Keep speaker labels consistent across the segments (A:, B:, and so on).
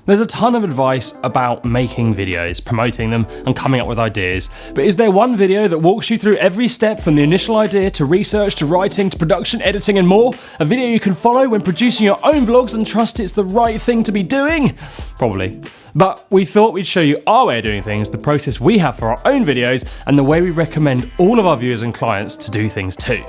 A: There's a ton of advice about making videos, promoting them, and coming up with ideas, but is there one video that walks you through every step from the initial idea to research to writing to production, editing and more? A video you can follow when producing your own vlogs and trust it's the right thing to be doing? Probably. But we thought we'd show you our way of doing things, the process we have for our own videos, and the way we recommend all of our viewers and clients to do things too.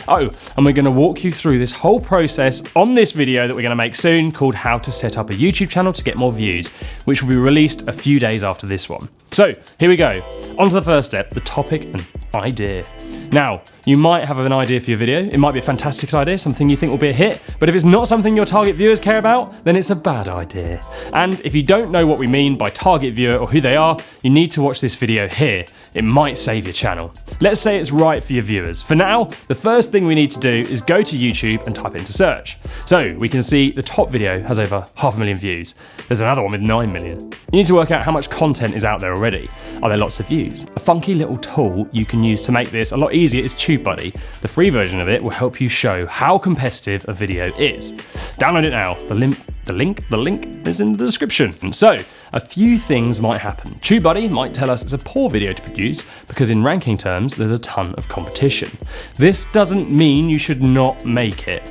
A: Oh, and we're going to walk you through this whole process on this video that we're going to make soon called How to Set Up a YouTube Channel to Get More Views, which will be released a few days after this one. So here we go. On to the first step, the topic and idea. Now, you might have an idea for your video. It might be a fantastic idea, something you think will be a hit, but if it's not something your target viewers care about, then it's a bad idea. And if you don't know what we mean by target viewer or who they are, you need to watch this video here. It might save your channel. Let's say it's right for your viewers. For now, the first thing we need to do is go to YouTube and type it into search. So we can see the top video has over 500,000 views. There's another one with 9 million. You need to work out how much content is out there already. Are there lots of views? A funky little tool you can use to make this a lot easier is TubeBuddy. The free version of it will help you show how competitive a video is. Download it now. The link is in the description. So, a few things might happen. TubeBuddy might tell us it's a poor video to produce because in ranking terms, there's a ton of competition. This doesn't mean you should not make it.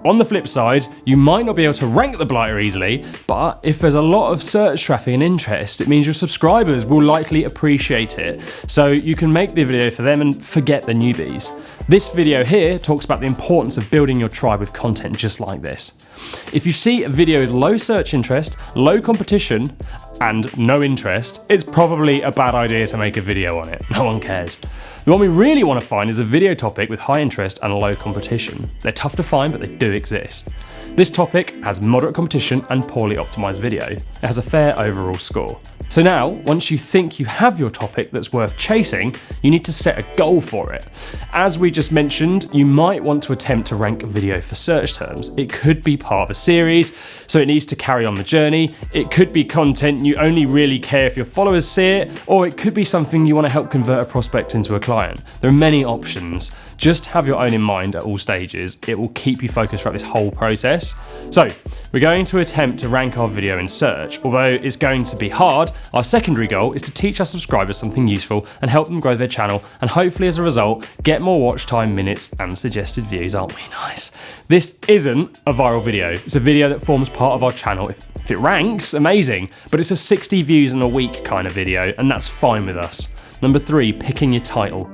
A: On the flip side, you might not be able to rank the blighter easily, but if there's a lot of search traffic and interest, it means your subscribers will likely appreciate it. So you can make the video for them and forget the newbies. This video here talks about the importance of building your tribe with content just like this. If you see a video with low search interest, low competition, and no interest, it's probably a bad idea to make a video on it. No one cares. The one we really want to find is a video topic with high interest and low competition. They're tough to find, but they do exist. This topic has moderate competition and poorly optimized video. It has a fair overall score. So now, once you think you have your topic that's worth chasing, you need to set a goal for it. As we just mentioned, you might want to attempt to rank a video for search terms. It could be part of a series, so it needs to carry on the journey. It could be content you only really care if your followers see it, or it could be something you want to help convert a prospect into a client. There are many options. Just have your own in mind at all stages. It will keep you focused throughout this whole process. So, we're going to attempt to rank our video in search. Although it's going to be hard, our secondary goal is to teach our subscribers something useful and help them grow their channel, and hopefully as a result, get more watch time, minutes, and suggested views. Aren't we nice? This isn't a viral video. It's a video that forms part of our channel. If it ranks, amazing, but it's a 60 views in a week kind of video, and that's fine with us. Number 3, picking your title.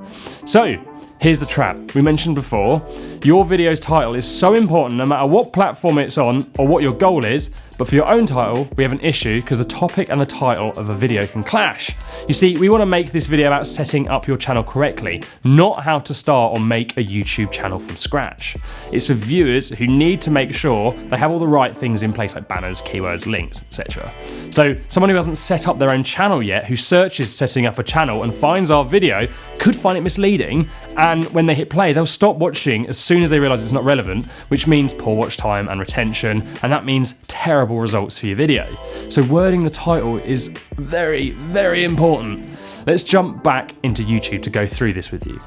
A: So, here's the trap. We mentioned before, your video's title is so important no matter what platform it's on or what your goal is, but for your own title, we have an issue because the topic and the title of a video can clash. You see, we want to make this video about setting up your channel correctly, not how to start or make a YouTube channel from scratch. It's for viewers who need to make sure they have all the right things in place like banners, keywords, links, etc. So someone who hasn't set up their own channel yet, who searches setting up a channel and finds our video, could find it misleading, and when they hit play, they'll stop watching as soon as they realize it's not relevant, which means poor watch time and retention, and that means terrible results for your video. So wording the title is very, very important. Let's jump back into YouTube to go through this with you.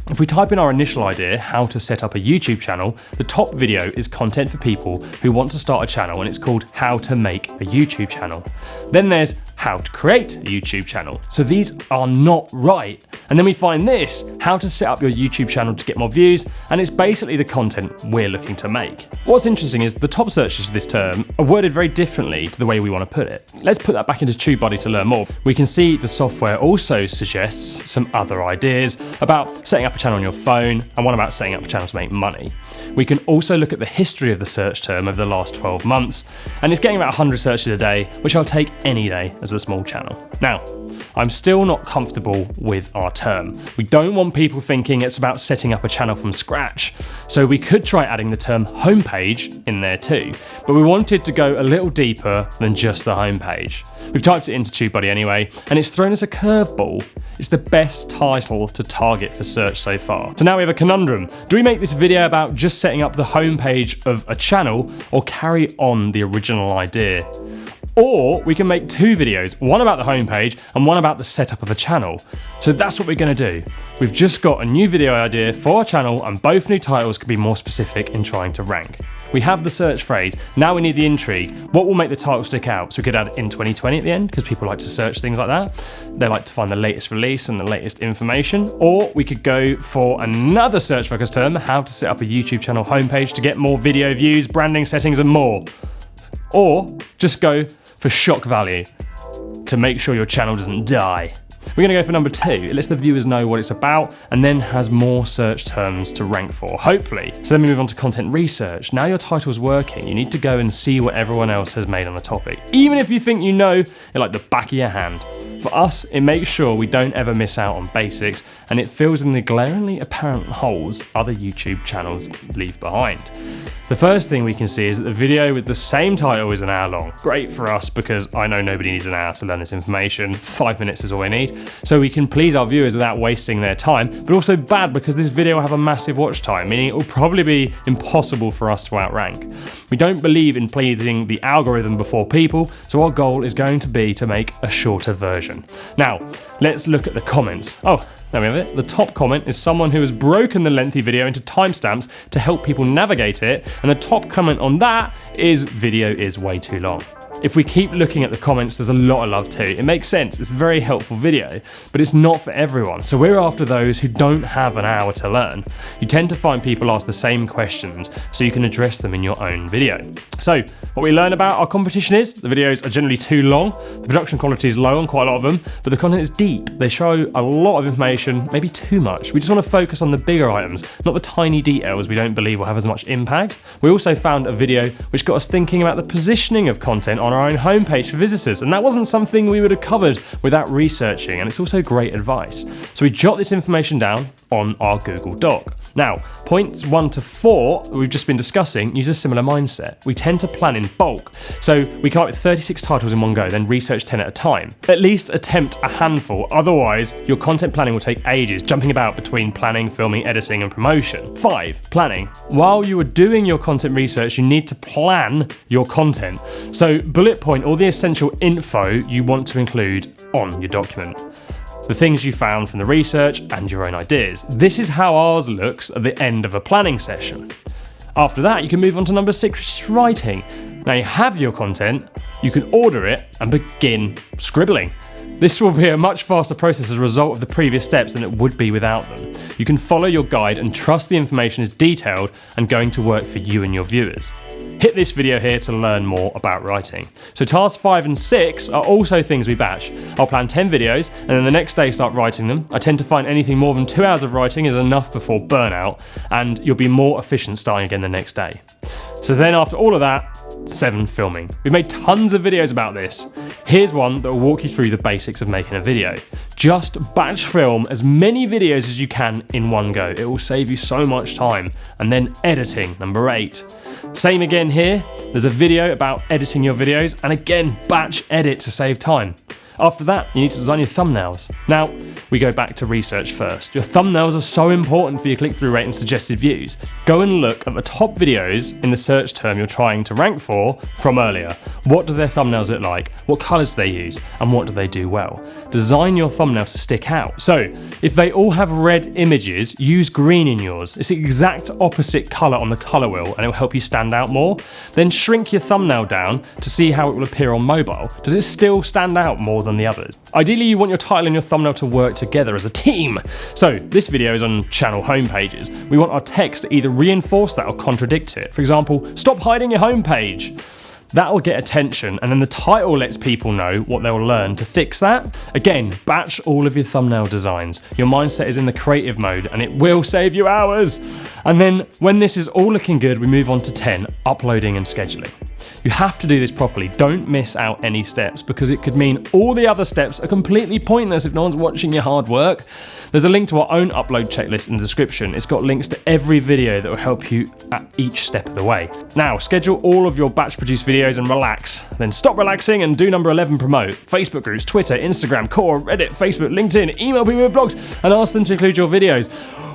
A: If we type in our initial idea, how to set up a YouTube channel, the top video is content for people who want to start a channel, and it's called How to Make a YouTube Channel. Then there's How to Create a YouTube Channel. So these are not right. And then we find this, How to Set Up Your YouTube Channel to Get More Views, and it's basically the content we're looking to make. What's interesting is the top searches for this term are worded very differently to the way we want to put it. Let's put that back into TubeBuddy to learn more. We can see the software also suggests some other ideas about setting up a channel on your phone and one about setting up a channel to make money. We can also look at the history of the search term over the last 12 months, and it's getting about 100 searches a day, which I'll take any day as a small channel. Now, I'm still not comfortable with our term. We don't want people thinking it's about setting up a channel from scratch, so we could try adding the term homepage in there too, but we wanted to go a little deeper than just the homepage. We've typed it into TubeBuddy anyway, and it's thrown us a curveball. It's the best title to target for search so far. So now we have a conundrum. Do we make this video about just setting up the homepage of a channel, or carry on the original idea? Or we can make two videos, one about the homepage and one about the setup of a channel. So that's what we're going to do. We've just got a new video idea for our channel, and both new titles could be more specific in trying to rank. We have the search phrase. Now we need the intrigue. What will make the title stick out? So we could add in 2020 at the end, because people like to search things like that. They like to find the latest release and the latest information. Or we could go for another search focus term, how to set up a YouTube channel homepage to get more video views, branding settings and more. Or just go for shock value to make sure your channel doesn't die. We're going to go for number 2. It lets the viewers know what it's about and then has more search terms to rank for, hopefully. So then we move on to content research. Now your title's working, you need to go and see what everyone else has made on the topic, even if you think you know it like the back of your hand. For us, it makes sure we don't ever miss out on basics, and it fills in the glaringly apparent holes other YouTube channels leave behind. The first thing we can see is that the video with the same title is an hour long. Great for us, because I know nobody needs an hour to learn this information. 5 minutes is all we need. So we can please our viewers without wasting their time, but also bad because this video will have a massive watch time, meaning it will probably be impossible for us to outrank. We don't believe in pleasing the algorithm before people, so our goal is going to be to make a shorter version. Now, let's look at the comments. Oh, there we have it. The top comment is someone who has broken the lengthy video into timestamps to help people navigate it, and the top comment on that is video is way too long. If we keep looking at the comments, there's a lot of love too. It makes sense, it's a very helpful video, but it's not for everyone. So we're after those who don't have an hour to learn. You tend to find people ask the same questions, so you can address them in your own video. So what we learn about our competition is the videos are generally too long, the production quality is low on quite a lot of them, but the content is deep. They show a lot of information, maybe too much. We just want to focus on the bigger items, not the tiny details we don't believe will have as much impact. We also found a video which got us thinking about the positioning of content on our own homepage for visitors, and that wasn't something we would have covered without researching, and it's also great advice. So we jot this information down on our Google Doc. Now, points 1 to 4 we've just been discussing use a similar mindset. We tend to plan in bulk, so we come up with 36 titles in one go, then research 10 at a time. At least attempt a handful, otherwise your content planning will take ages, jumping about between planning, filming, editing and promotion. 5. Planning. While you are doing your content research, you need to plan your content. So bullet point all the essential info you want to include on your document. The things you found from the research and your own ideas. This is how ours looks at the end of a planning session. After that, you can move on to number 6, which is writing. Now you have your content, you can order it and begin scribbling. This will be a much faster process as a result of the previous steps than it would be without them. You can follow your guide and trust the information is detailed and going to work for you and your viewers. Hit this video here to learn more about writing. So tasks 5 and 6 are also things we batch. I'll plan 10 videos and then the next day start writing them. I tend to find anything more than 2 hours of writing is enough before burnout, and you'll be more efficient starting again the next day. So then after all of that, 7 filming. We've made tons of videos about this. Here's one that will walk you through the basics of making a video. Just batch film as many videos as you can in one go. It will save you so much time. And then editing, number 8. Same again here. There's a video about editing your videos, and again, batch edit to save time. After that, you need to design your thumbnails. Now, we go back to research first. Your thumbnails are so important for your click-through rate and suggested views. Go and look at the top videos in the search term you're trying to rank for from earlier. What do their thumbnails look like? What colours do they use? And what do they do well? Design your thumbnail to stick out. So, if they all have red images, use green in yours. It's the exact opposite colour on the colour wheel, and it will help you stand out more. Then shrink your thumbnail down to see how it will appear on mobile. Does it still stand out more than the others? Ideally, you want your title and your thumbnail to work together as a team. So this video is on channel homepages. We want our text to either reinforce that or contradict it. For example, stop hiding your homepage. That'll get attention, and then the title lets people know what they'll learn to fix that. Again, batch all of your thumbnail designs. Your mindset is in the creative mode and it will save you hours. And then when this is all looking good, we move on to 10, uploading and scheduling. You have to do this properly. Don't miss out any steps, because it could mean all the other steps are completely pointless if no one's watching your hard work. There's a link to our own upload checklist in the description. It's got links to every video that will help you at each step of the way. Now, schedule all of your batch produced videos and relax. Then stop relaxing and do number 11, promote. Facebook groups, Twitter, Instagram, Core, Reddit, Facebook, LinkedIn, email people with blogs and ask them to include your videos.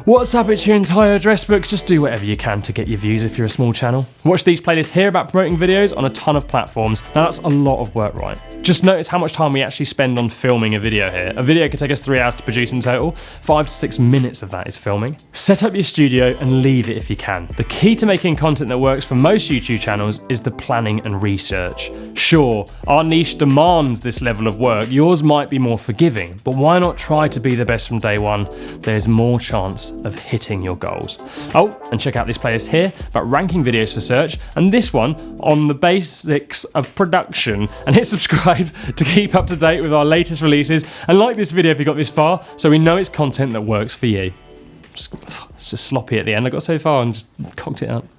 A: WhatsApp it to your entire address book, just do whatever you can to get your views if you're a small channel. Watch these playlists here about promoting videos on a ton of platforms. Now that's a lot of work, right? Just notice how much time we actually spend on filming a video here. A video could take us 3 hours to produce in total, 5 to 6 minutes of that is filming. Set up your studio and leave it if you can. The key to making content that works for most YouTube channels is the planning and research. Sure, our niche demands this level of work, yours might be more forgiving, but why not try to be the best from day one? There's more chance of hitting your goals. Oh, and check out this playlist here about ranking videos for search, and this one on the basics of production, and hit subscribe to keep up to date with our latest releases, and like this video if you got this far so we know it's content that works for you. It's just sloppy at the end, I got so far and just cocked it up.